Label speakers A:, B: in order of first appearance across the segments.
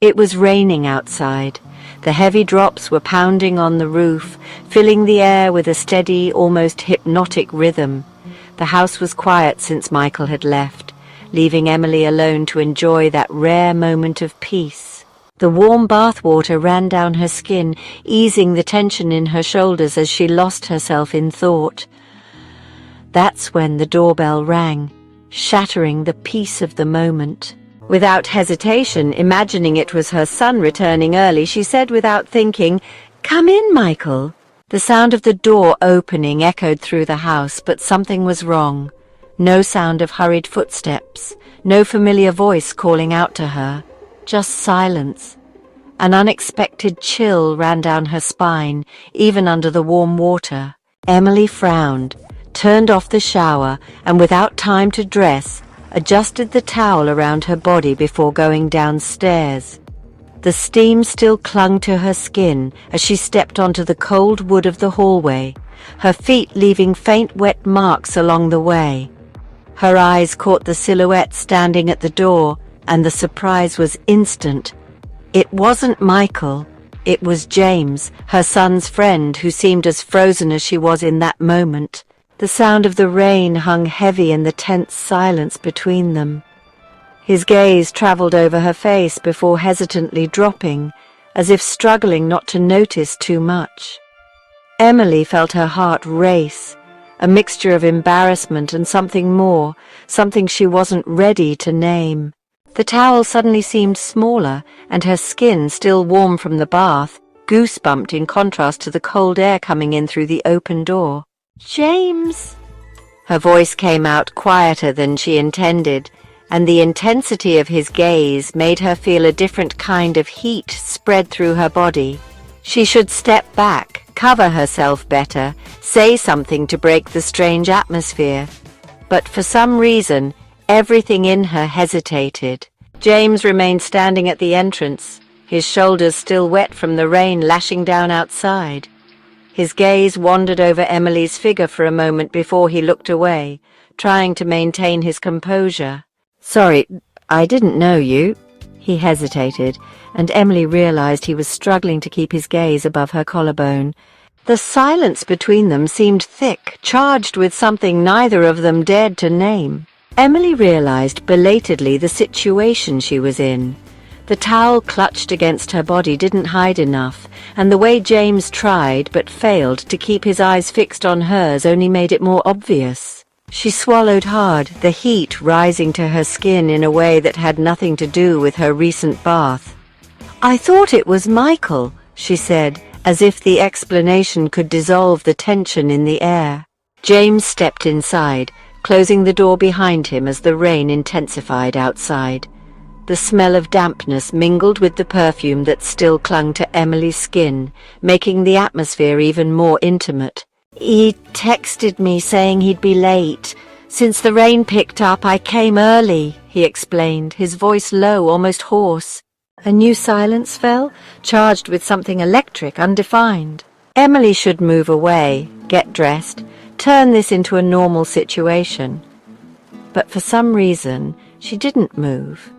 A: It was raining outside. The heavy drops were pounding on the roof, filling the air with a steady, almost hypnotic rhythm. The house was quiet since Michael had left, leaving Emily alone to enjoy that rare moment of peace. The warm bath water ran down her skin, easing the tension in her shoulders as she lost herself in thought. That's when the doorbell rang, shattering the peace of the moment. Without hesitation, imagining it was her son returning early, she said without thinking, "Come in, Michael." The sound of the door opening echoed through the house, but something was wrong. No sound of hurried footsteps, no familiar voice calling out to her, just silence. An unexpected chill ran down her spine, even under the warm water. Emily frowned, turned off the shower, and without time to dress, adjusted the towel around her body before going downstairs. The steam still clung to her skin as she stepped onto the cold wood of the hallway, her feet leaving faint wet marks along the way. Her eyes caught the silhouette standing at the door, and the surprise was instant. It wasn't Michael. It was James, her son's friend, who seemed as frozen as she was in that moment. The sound of the rain hung heavy in the tense silence between them. His gaze travelled over her face before hesitantly dropping, as if struggling not to notice too much. Emily felt her heart race, a mixture of embarrassment and something more, something she wasn't ready to name. The towel suddenly seemed smaller, and her skin, still warm from the bath, goosebumped in contrast to the cold air coming in through the open door. "James!" Her voice came out quieter than she intended, and the intensity of his gaze made her feel a different kind of heat spread through her body. She should step back, cover herself better, say something to break the strange atmosphere. But for some reason, everything in her hesitated. James remained standing at the entrance, his shoulders still wet from the rain lashing down outside. His gaze wandered over Emily's figure for a moment before he looked away, trying to maintain his composure. "Sorry, I didn't know you." He hesitated, and Emily realized he was struggling to keep his gaze above her collarbone. The silence between them seemed thick, charged with something neither of them dared to name. Emily realized belatedly the situation she was in. The towel clutched against her body didn't hide enough, and the way James tried but failed to keep his eyes fixed on hers only made it more obvious. She swallowed hard, the heat rising to her skin in a way that had nothing to do with her recent bath. "I thought it was Michael," she said, as if the explanation could dissolve the tension in the air. James stepped inside, closing the door behind him as the rain intensified outside. The smell of dampness mingled with the perfume that still clung to Emily's skin, making the atmosphere even more intimate. "He texted me saying he'd be late. Since the rain picked up, I came early," he explained, his voice low, almost hoarse. A new silence fell, charged with something electric, undefined. Emily should move away, get dressed, turn this into a normal situation. But for some reason, she didn't move.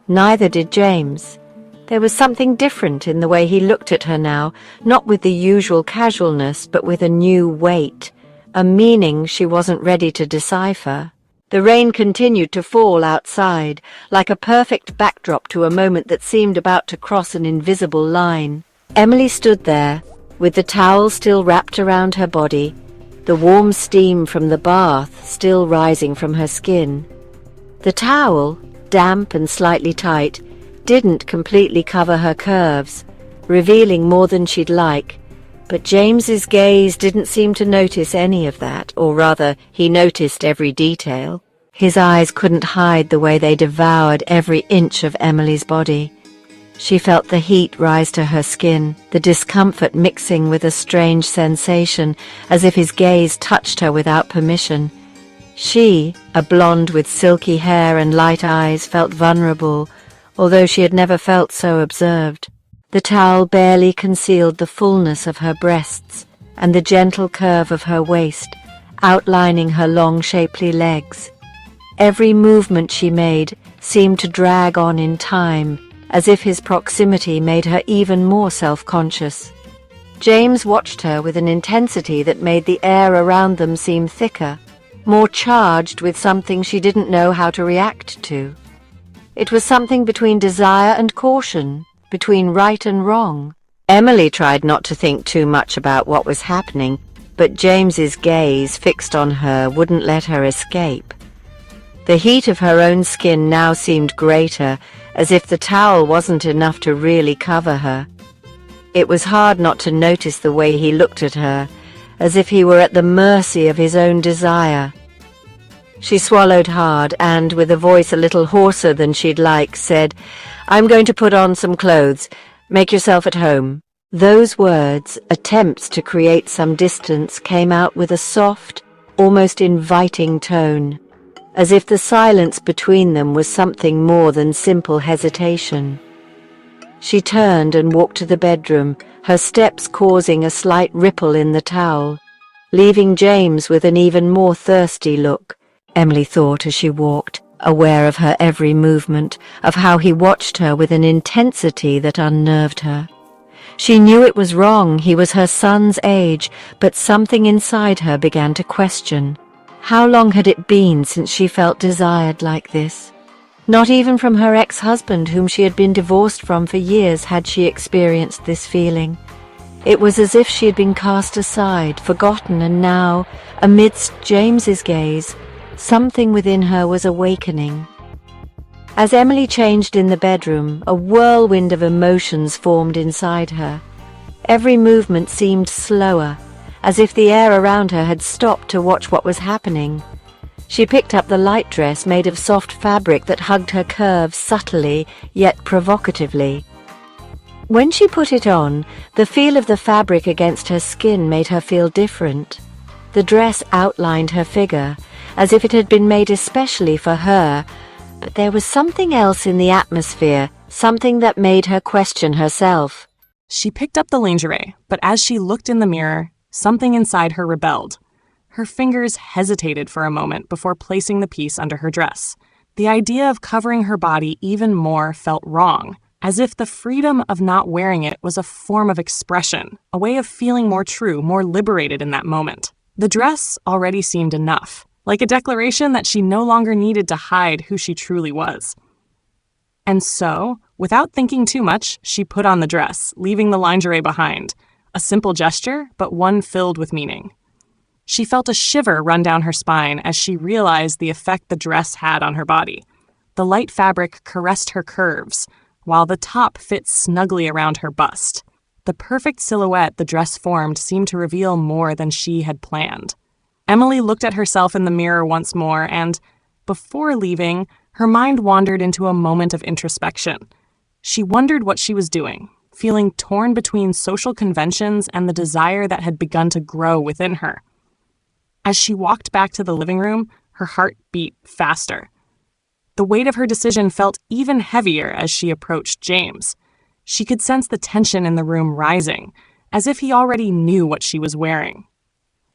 A: Neither did James. There was something different in the way he looked at her now, not with the usual casualness, but with a new weight, a meaning she wasn't ready to decipher. The rain continued to fall outside, like a perfect backdrop to a moment that seemed about to cross an invisible line. Emily stood there, with the towel still wrapped around her body, the warm steam from the bath still rising from her skin. The towel, damp and slightly tight, didn't completely cover her curves, revealing more than she'd like, but James's gaze didn't seem to notice any of that, or rather, he noticed every detail. His eyes couldn't hide the way they devoured every inch of Emily's body. She felt the heat rise to her skin, the discomfort mixing with a strange sensation, as if his gaze touched her without permission. She, a blonde with silky hair and light eyes, felt vulnerable, although she had never felt so observed. The towel barely concealed the fullness of her breasts and the gentle curve of her waist, outlining her long, shapely legs. Every movement she made seemed to drag on in time, as if his proximity made her even more self-conscious. James watched her with an intensity that made the air around them seem thicker, more charged with something she didn't know how to react to. It was something between desire and caution, between right and wrong. Emily tried not to think too much about what was happening, but James's gaze fixed on her wouldn't let her escape. The heat of her own skin now seemed greater, as if the towel wasn't enough to really cover her. It was hard not to notice the way he looked at her, as if he were at the mercy of his own desire. She swallowed hard and, with a voice a little hoarser than she'd like, said, "I'm going to put on some clothes. Make yourself at home." Those words, attempts to create some distance, came out with a soft, almost inviting tone, as if the silence between them was something more than simple hesitation. She turned and walked to the bedroom, her steps causing a slight ripple in the towel, leaving James with an even more thirsty look. Emily thought as she walked, aware of her every movement, of how he watched her with an intensity that unnerved her. She knew it was wrong, he was her son's age, but something inside her began to question. How long had it been since she felt desired like this? Not even from her ex-husband, whom she had been divorced from for years, had she experienced this feeling. It was as if she had been cast aside, forgotten, and now, amidst James's gaze, something within her was awakening. As Emily changed in the bedroom, a whirlwind of emotions formed inside her. Every movement seemed slower, as if the air around her had stopped to watch what was happening. She picked up the light dress made of soft fabric that hugged her curves subtly, yet provocatively. When she put it on, the feel of the fabric against her skin made her feel different. The dress outlined her figure, as if it had been made especially for her, but there was something else in the atmosphere, something that made her question herself.
B: She picked up the lingerie, but as she looked in the mirror, something inside her rebelled. Her fingers hesitated for a moment before placing the piece under her dress. The idea of covering her body even more felt wrong, as if the freedom of not wearing it was a form of expression, a way of feeling more true, more liberated in that moment. The dress already seemed enough, like a declaration that she no longer needed to hide who she truly was. And so, without thinking too much, she put on the dress, leaving the lingerie behind. A simple gesture, but one filled with meaning. She felt a shiver run down her spine as she realized the effect the dress had on her body. The light fabric caressed her curves, while the top fit snugly around her bust. The perfect silhouette the dress formed seemed to reveal more than she had planned. Emily looked at herself in the mirror once more and, before leaving, her mind wandered into a moment of introspection. She wondered what she was doing, feeling torn between social conventions and the desire that had begun to grow within her. As she walked back to the living room, her heart beat faster. The weight of her decision felt even heavier as she approached James. She could sense the tension in the room rising, as if he already knew what she was wearing.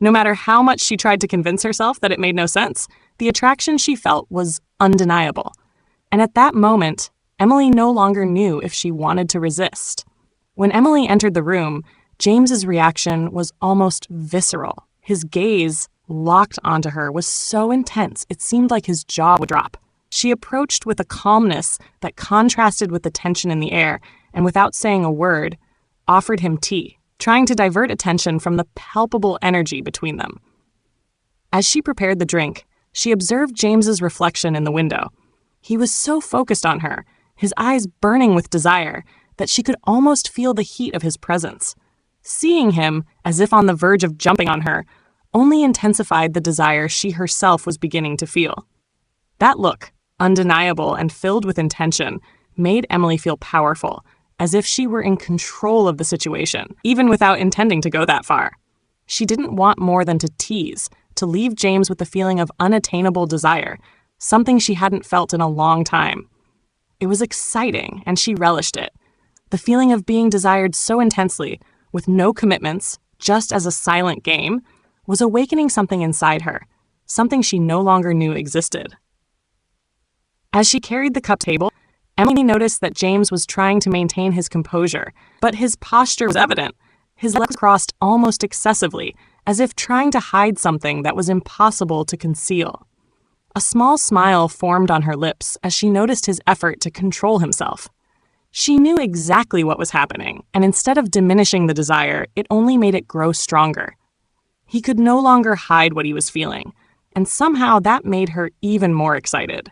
B: No matter how much she tried to convince herself that it made no sense, the attraction she felt was undeniable. And at that moment, Emily no longer knew if she wanted to resist. When Emily entered the room, James's reaction was almost visceral. His gaze, locked onto her, was so intense it seemed like his jaw would drop. She approached with a calmness that contrasted with the tension in the air, and without saying a word, offered him tea, trying to divert attention from the palpable energy between them. As she prepared the drink, she observed James's reflection in the window. He was so focused on her, his eyes burning with desire, that she could almost feel the heat of his presence. Seeing him, as if on the verge of jumping on her, only intensified the desire she herself was beginning to feel. That look, undeniable and filled with intention, made Emily feel powerful, as if she were in control of the situation, even without intending to go that far. She didn't want more than to tease, to leave James with the feeling of unattainable desire, something she hadn't felt in a long time. It was exciting, and she relished it. The feeling of being desired so intensely, with no commitments, just as a silent game, was awakening something inside her, something she no longer knew existed. As she carried the cup to the table, Emily noticed that James was trying to maintain his composure, but his posture was evident. His legs crossed almost excessively, as if trying to hide something that was impossible to conceal. A small smile formed on her lips as she noticed his effort to control himself. She knew exactly what was happening, and instead of diminishing the desire, it only made it grow stronger. He could no longer hide what he was feeling, and somehow that made her even more excited.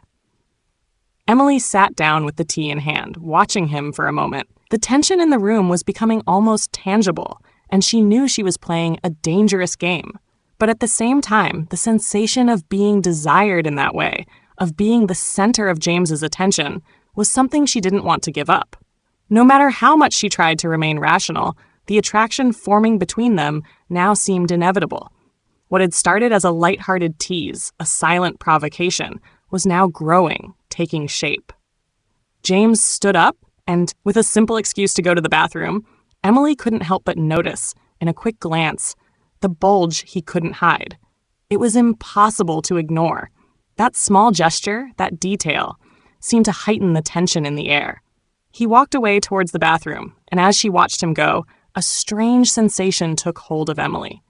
B: Emily sat down with the tea in hand, watching him for a moment. The tension in the room was becoming almost tangible, and she knew she was playing a dangerous game. But at the same time, the sensation of being desired in that way, of being the center of James's attention, was something she didn't want to give up. No matter how much she tried to remain rational, the attraction forming between them now seemed inevitable. What had started as a lighthearted tease, a silent provocation, was now growing, taking shape. James stood up, and with a simple excuse to go to the bathroom, Emily couldn't help but notice, in a quick glance, the bulge he couldn't hide. It was impossible to ignore. That small gesture, that detail, seemed to heighten the tension in the air. He walked away towards the bathroom, and as she watched him go, a strange sensation took hold of Emily.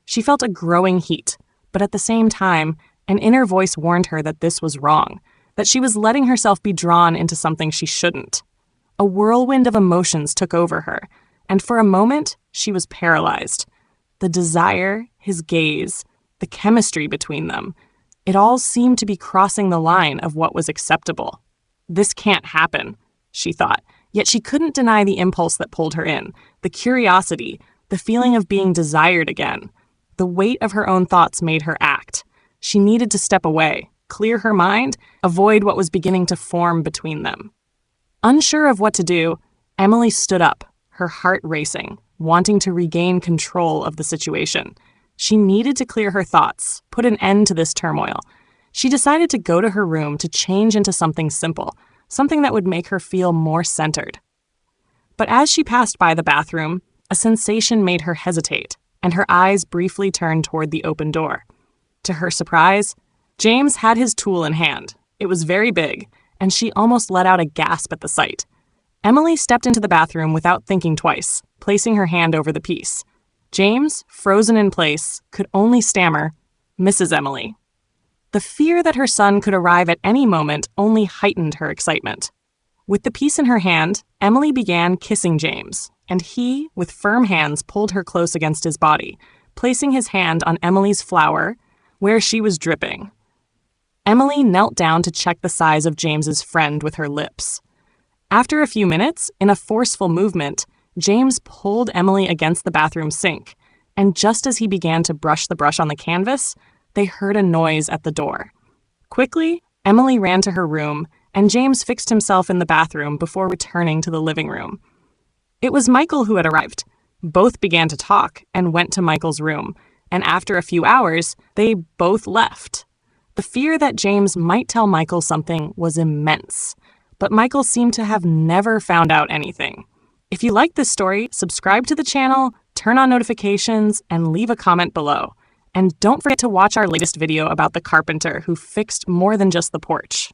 B: She felt a growing heat, but at the same time, an inner voice warned her that this was wrong, that she was letting herself be drawn into something she shouldn't. A whirlwind of emotions took over her, and for a moment, she was paralyzed. The desire, his gaze, the chemistry between them, it all seemed to be crossing the line of what was acceptable. This can't happen, she thought, yet she couldn't deny the impulse that pulled her in, the curiosity, the feeling of being desired again. The weight of her own thoughts made her act. She needed to step away, clear her mind, avoid what was beginning to form between them. Unsure of what to do, Emily stood up, her heart racing, wanting to regain control of the situation. She needed to clear her thoughts, put an end to this turmoil. She decided to go to her room to change into something simple, something that would make her feel more centered. But as she passed by the bathroom, a sensation made her hesitate, and her eyes briefly turned toward the open door. To her surprise, James had his tool in hand. It was very big, and she almost let out a gasp at the sight. Emily stepped into the bathroom without thinking twice, placing her hand over the piece. James, frozen in place, could only stammer, "Mrs. Emily." The fear that her son could arrive at any moment only heightened her excitement. With the piece in her hand, Emily began kissing James, and he, with firm hands, pulled her close against his body, placing his hand on Emily's flower, where she was dripping. Emily knelt down to check the size of James's friend with her lips. After a few minutes, in a forceful movement, James pulled Emily against the bathroom sink, and just as he began to brush the brush on the canvas, they heard a noise at the door. Quickly, Emily ran to her room, and James fixed himself in the bathroom before returning to the living room. It was Michael who had arrived. Both began to talk and went to Michael's room, and after a few hours, they both left. The fear that James might tell Michael something was immense, but Michael seemed to have never found out anything. If you like this story, subscribe to the channel, turn on notifications, and leave a comment below. And don't forget to watch our latest video about the carpenter who fixed more than just the porch.